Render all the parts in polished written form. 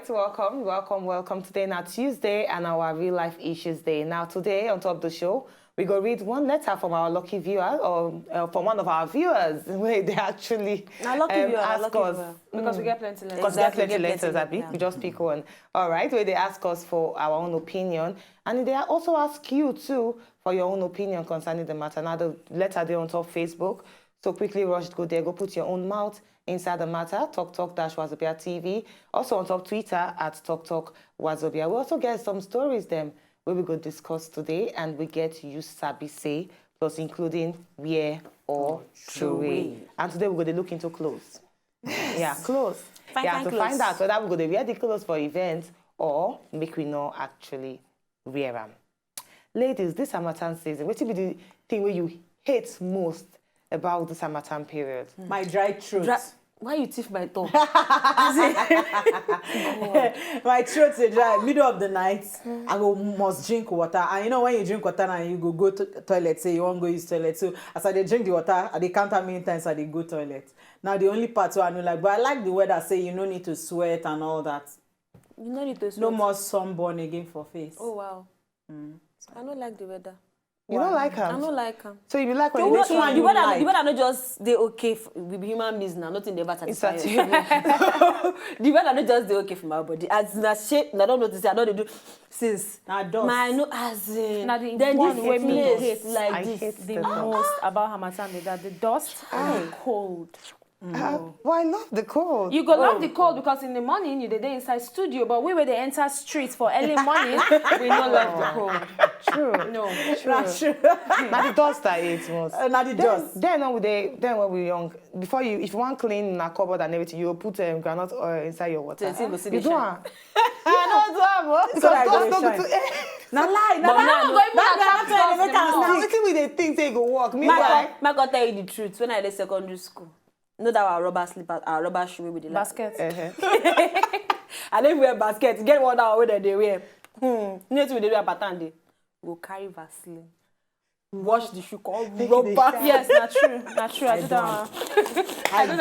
right, welcome. Today now Tuesday and our real life issues day. Now today on top of the show, we go read one letter from our lucky viewer or from one of our viewers where they actually ask us. Because we get plenty letters. Because we get plenty letters, Abby. We just pick one. All right, where they ask us for our own opinion. And they also ask you too for your own opinion concerning the matter. Now the letter there on top Facebook. So quickly rush, go there, go put your own mouth inside the matter, Talk-Wazobia TV. Also on top Twitter at Talk-Wazobia. We also get some stories them where we go discuss today, and we get you sabi say, plus including where or true. And today we're going to look into clothes. Yeah, clothes. To find out whether we're going to wear the clothes for events or make we not actually wear them. Ladies, this Harmattan season, what will be the thing where you hate most about this Harmattan period? My dry throat. Why you tiff my tongue? My throat is dry. Middle of the night, I must drink water. And you know when you drink water and you go to toilet, say you won't go use toilet. So as I drink the water, I count how many times I go toilet. Now the only part where I know but I like the weather say you no need to sweat and all that. You no need to sweat. No more sunburn again for face. Oh wow. I don't like the weather. You don't like her? I don't like them. So you like when which one you like? The weather not just they okay with human beings now, nothing they ever satisfy. It's the weather not just they okay for my body. As in a shape, I don't notice. I don't do since now dust. my no as in. Now the then one this way me place hate like I this. hate the the most about Harmattan is that the dust and the cold. well, I love the cold. You go love the cold because in the morning you dey inside studio, but we were they enter streets for early morning, we don't love the cold. True. No. Not true. Now the dust I hate most. Not the dust. Then when we were young, before you, if you want clean na cupboard and everything, you put groundnut oil inside your water. So it's You do shine. I don't do So I go dust shine. no go to Now lie. But now- Now Now wetin we dey think say e go work? Meanwhile, My God tell you the truth. When I left secondary school, you know that our rubber slippers, our rubber shoe with the Basket. I don't wear basket. Get one that way they wear. You know what we do a pattern day. Go carry Vaseline. Wash the shoe, call rubber. Yes, not true. I do that. I do.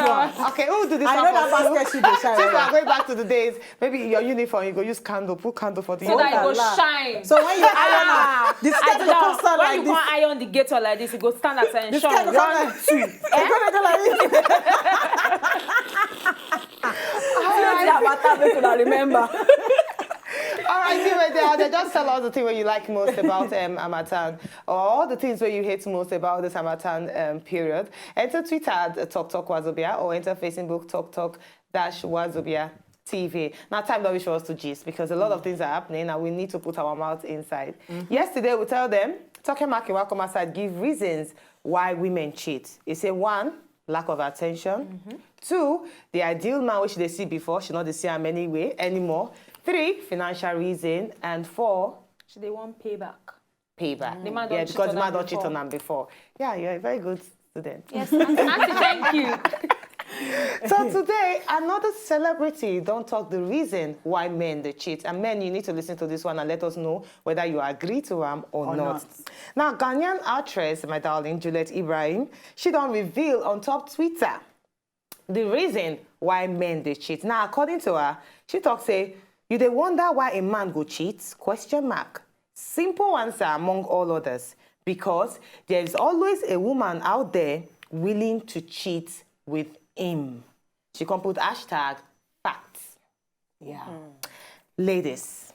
okay, who do this? I know that basket should be Since we are shine. going back to the days, maybe your uniform, you go use candle, put candle for the So that it go la. shine. So when you iron the I skirt do go come that. stand When like you this. can't iron the gator like this, it go stand at The attention. skirt go come like two. Go like this. Remember. All right, see they just tell us the thing where you like most about Harmattan, or the things where you hate most about this Harmattan period. Enter Twitter at Talk-Wazobia or enter Facebook Talk-Wazobia TV. Now time that we show us to gist because a lot of things are happening and we need to put our mouth inside. Yesterday we tell them, Talking Maki welcome aside, give reasons why women cheat. They say 1, lack of attention. 2, the ideal man which they see before, she not they see him anymore. 3, financial reason. And 4, Should they want payback? payback. The man don't cheat because on the man them don't cheat before. on them before. Yeah, you're a very good student. Yes, Auntie, thank you. So today, another celebrity don't talk the reason why men they cheat. And men, you need to listen to this one and let us know whether you agree to him or not. Now, Ghanaian actress, my darling, Juliet Ibrahim, she don't reveal on top Twitter the reason why men they cheat. Now, according to her, she talks say, you they wonder why a man go cheat? Question mark. Simple answer among all others. Because there is always a woman out there willing to cheat with him. She can put hashtag facts. Yeah. Ladies,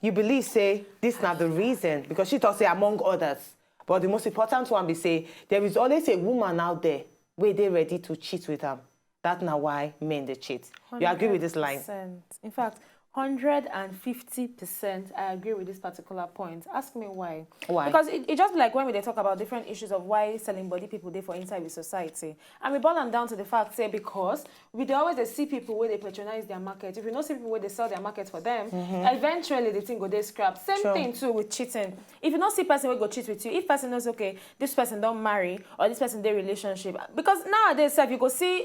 you believe say this not the reason because she talks say among others. But the most important one be say there is always a woman out there where they ready to cheat with them. That's not why men they cheat. You agree with this line? 100%. In fact, 150%, I agree with this particular point. Ask me why. Why? Because it just like when we talk about different issues of why selling body people there for inside the society. And we boil them down to the fact, say, because we dey always dey see people where they patronize their market. If you know see people where they sell their market for them, eventually the thing go they scrap. Same thing too with cheating. If you don't see person will go cheat with you, if person knows, okay, this person don't marry or this person their relationship. Because nowadays, if you go see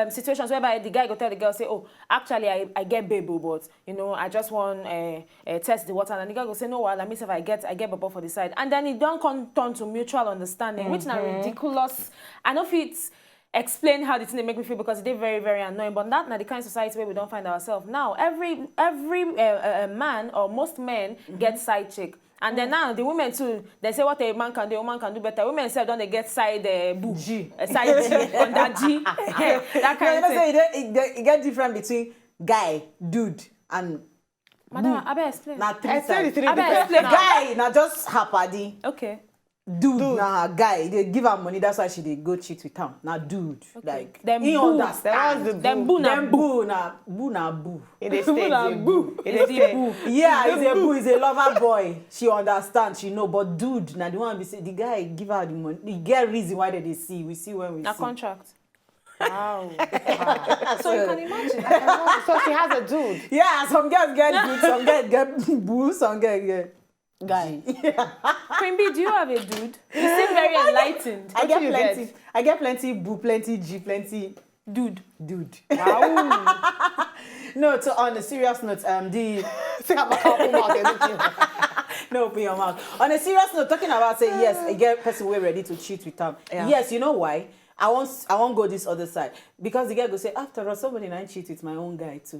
situations whereby the guy go tell the girl, say, oh, actually, I get baby, but, you know, I just want test the water. And the guy go say, no, well, let me see if I get bubble for the side. And then it don't come turn to mutual understanding, which is ridiculous. I know if it's explain how the thing they make me feel because they're very, very annoying. But not the kind of society where we don't find ourselves. Now, every man or most men get side chick. And then now the women too, they say what a man can do, a woman can do better. Women say don't they get side boo, G. Side G, under G, that kind of thing. It get different between guy, dude, and Madam, I better explain. na three Explain the sides. three I better different. explain. Guy, na just her paddy. Okay. Dude, na her guy. They give her money. That's why she dey go cheat with him. Na dude, like Them he boo. understand. Them boo na Them boo. boo na boo. In the States, na they boo. In the States. Yeah, he's a boo. He's a lover boy. She understand. She know. But dude, na the one be say the guy give her the money. The get reason why they see. We see when we A see. contract. Wow. So you can imagine. So she has a dude. Yeah, some girls get dude, some girls get boo, some girls get guy. Queen B, do you have a dude? You seem very enlightened. I What get do you plenty. get? I get plenty boo, plenty G, plenty Dude. dude. Wow. No, so on a serious note, See how much open mouth they're looking. no, open your mouth. On a serious note, talking about say yes, I get person we're ready to cheat with them. Yeah. Yes, you know why? I won't go this other side because the guy go say after all somebody and I cheat with my own guy too.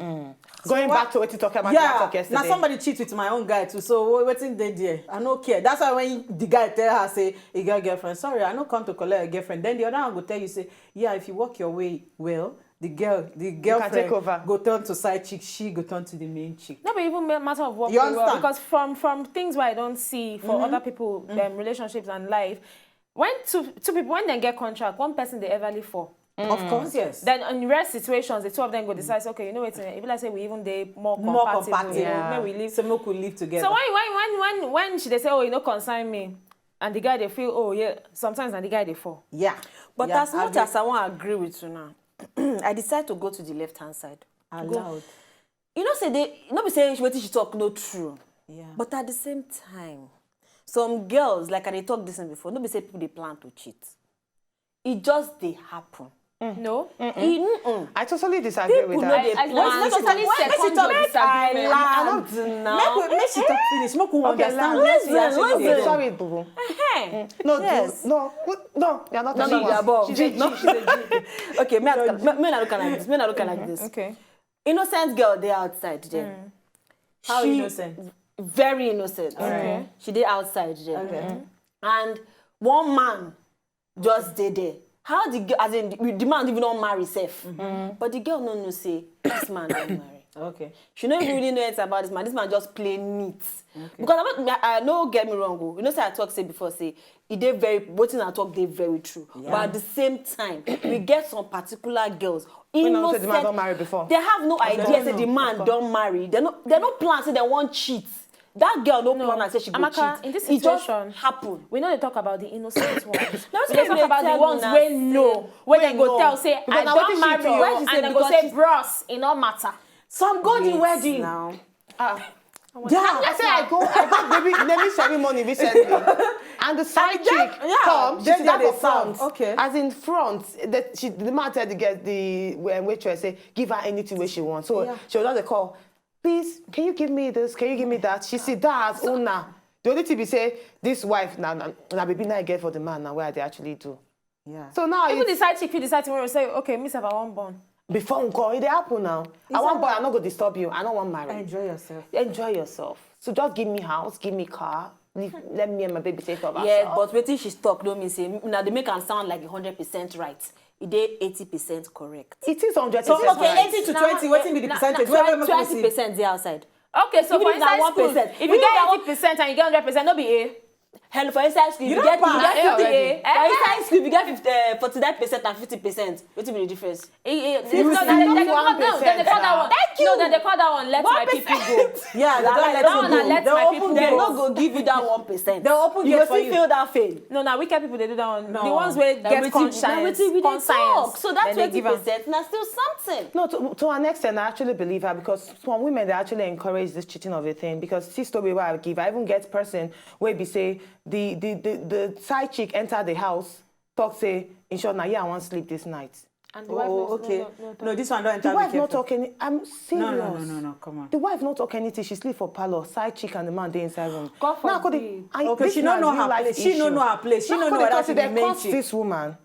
Going back to what you talked about talk Yeah, yesterday. now somebody cheat with my own guy too. So waiting they there, I no care. That's why when the guy tell her say he got a girlfriend, sorry, I no come to collect a girlfriend. Then the other one go tell you say, yeah, if you work your way well, the girlfriend take over. go turn to side chick, she go turn to the main chick. No, but even matter of what You we were, understand? because from things where I don't see for other people, relationships and life, when two people when they get contract, one person they ever live for. Of course, yes. Then in rare situations, the two of them go decide, okay, you know what? If let's say we even they more compatible, Yeah. may we live. So we could live together. So when they say, oh, you know, consign me, and the guy they feel, oh yeah, sometimes and the guy they fall. yeah. But yeah, as much as I want to agree with you now, I decide to go to the left-hand side. allowed. You know, say they, you know, be saying what she talk no true. Yeah. But at the same time, some girls, like I dey talk this one before, no be say people they plan to cheat. It just they happen. No. I totally disagree with People know that. they I plan. let's totally second your disagreement. Make she talk finish. Make we Okay, understand. now, Let's listen. Sorry, boo. Hey. No, Yes. no, you're not No, talking you're above. She's a G. She's a G. Okay, me not looking like this. Me not looking like this. Okay. Innocent girl, they outside there. How She- innocent? Very innocent. Okay. She did outside there. And one man just did there. How the girl, as in the man even not marry self. But the girl no know say this man don't marry. Okay. She don't even really know anything about this man. This man just play neat. Because I no get me wrong. You know, say I talk say before say it they very what I talk they very true. But at the same time, we get some particular girls. When I say the man don't marry before. They have no idea say the man don't marry. They no plan say they want cheat. That girl no plan and say she go Amaka, cheat. in this it just situation, happen. we know they talk about the innocent ones. No, We dey talk about the ones we wey know, wey they go tell say I Because na wetin don't she marry talk. you, Why she say and they go because say she- bros, it no matter. Some go the wedding. Now. Yeah. I say I go baby naming ceremony recently, and the side chick come. She then sit down they for front. sound. Okay. As in front, the man tell the waitress say give her anything where she wants. So she will just call. Please, can you give me this? Can you give me that? She sit down as owner. The only thing be say this wife now baby now I get for the man now where they actually do. Yeah. So now Even it's, the side chick, you decide tomorrow say, okay, miss if I want born. before uncle it dey happen now. I want boy, I'm not gonna disturb you. I don't want marry. Enjoy yourself. Enjoy yourself. So just give me house, give me car, let me and my baby take care of ourselves. Yeah, but waiting she talk don't mean say now they make am sound like 100% right. It dey 80% correct. It is 100%. So okay, right. 80 to 20. Waiting be the percentage. Where we make we see? 20% they outside. Okay, so Even for if na inside school, 1%, if even you if get 80% and you get 100%, no be A. Hell, for inside school, if you don't get pass. 50 already. for inside school, if you get 49% and 50%, what will be the difference? No, will then see they call 1% that one. Thank you. No, then they call that one. Let my people go. Yeah, they don't let that you one go. and let They'll my open people They gates. no go give you that 1%. They'll open you gates go for still you. feel that fail. No, now wicked people they do that one. No. The ones where Na get wetin- conscience, na wetin we dey talk. conscience. So that then they give am. 20% na still something. No, to an extent, I actually believe her because some women they actually encourage this cheating of a thing. Because see story where I give, I even get person where be say the side chick enter the house, talk say, in short, now yeah, I want sleep this night. And the wife knows, okay. no. No, this one don't enter. The wife be not careful. talk any. I'm serious. No, come on. The wife not talk anything. She sleep for parlor. Side chick and the man they inside room. God Now, forbid. Okay, she don't know her place. She don't know her place. She don't know whether she be main chick. This woman.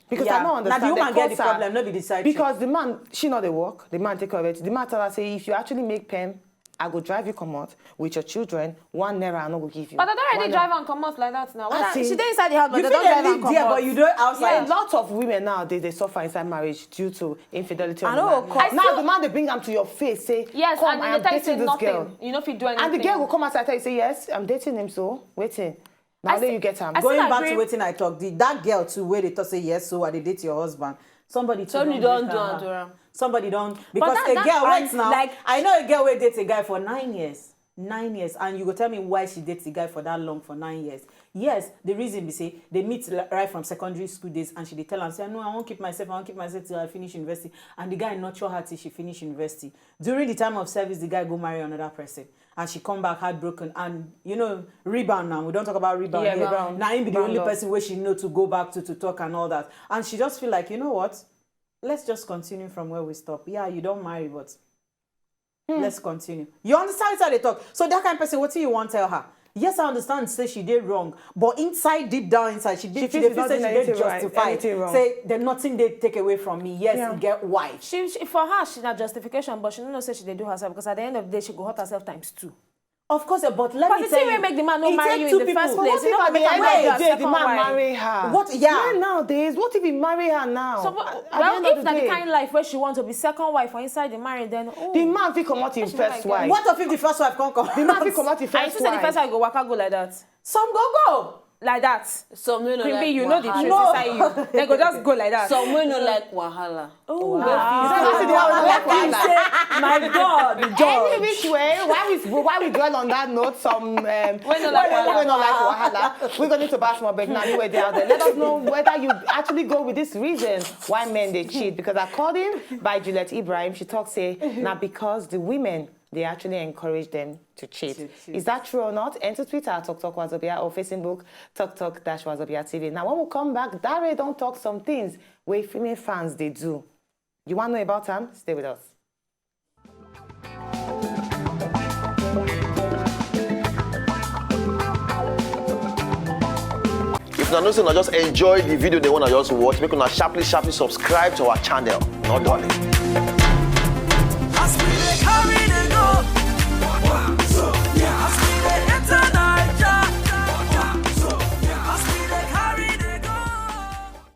Because Yeah. I don't understand. Now the woman They get the force her. problem, no be the side chick. Because the man, she not the work, the man take care of it. The man tell her, say, if you actually make pen, I go drive you come out with your children, 1 naira I no go give you. But they don't already 1 drive naira. and come out like that now. I see. She dey inside the house, but You they feel don't drive they and live there, come but out. you don't Yeah, outside. a lot of women now they suffer inside marriage due to infidelity. I on know, the man. cause- Now the man they bring them to your face, say, Yes, come, and I then am they tell you say dating this nothing. girl. You know if you do anything. And the girl will come outside and tell you, say, yes, I'm dating him, so waiting. Now I let see- you get him. I see- Going still back to agree. waiting, I talk. That girl too, where they talk say yes, so I they date your husband. Somebody Somebody don't don't break do her and do heart. am. Somebody don't because that- a that- girl and right now. like- I know a girl will date a guy for 9 years. 9 years, and you go tell me why she dates the guy for that long for 9 years. Yes, the reason be say they meet right from secondary school days, and she dey tell am say no, I won't keep myself till I finish university, and the guy nurture her till she finish university. During the time of service, the guy go marry another person, and she come back heartbroken, and you know rebound now. We don't talk about rebound. Yeah, here. rebound. Now him be the Rebound only love. person where she know to go back to talk and all that, and she just feel like, you know what, let's just continue from where we stop. Yeah, you don't marry, but let's continue. You understand how they talk? So that kind of person, what do you want to tell her? Yes, I understand. Say she did wrong, but inside, deep down inside, she did. She She feels feel she's say not she doing did anything right, justify. anything wrong. Say there's nothing they take away from me. Yes, Yeah. get wife. She for her, she not justification, but she don't know say she dey do herself because at the end of the day, she go hurt herself times 2. Of course, but let But me the tell thing you, will make the man not it marry take you in two the people. first But place. what You if know, at the make her end marry of you the as day the second man wife. marry her? What? Yeah. Men nowadays, what if he marry her now? So, At the well, end of if not the day, kind of life where she want to be second wife or inside the marriage, then the man fit come out him She not first like wife. What if the first wife can't come? The man fit come out him and first you say the first wife. time you go waka go like that, Some go. like that. Some wey no Queen like Bee, you know the wahala. truth No. inside you. They go just go like that. Some wey no like wahala. Oh, You see the one Like wey wahala. like My God, the Any which way, why we dwell on that note, some no like we no like wahala. We're going to need to bash more back now anyway they out there. Let us know whether you actually go with this reason why men they cheat. Because according by Juliet Ibrahim, she talks say now because the women they actually encourage them to cheat. Is that true or not? Enter Twitter at Talk Wazobia or Facebook Talk-Wazobia TV. Now when we come back, Dare don't talk some things where female fans they do. You want to know about them? Stay with us. If una know say una just enjoy the video they wanna just watch, make una sharply subscribe to our channel. Not darling. As we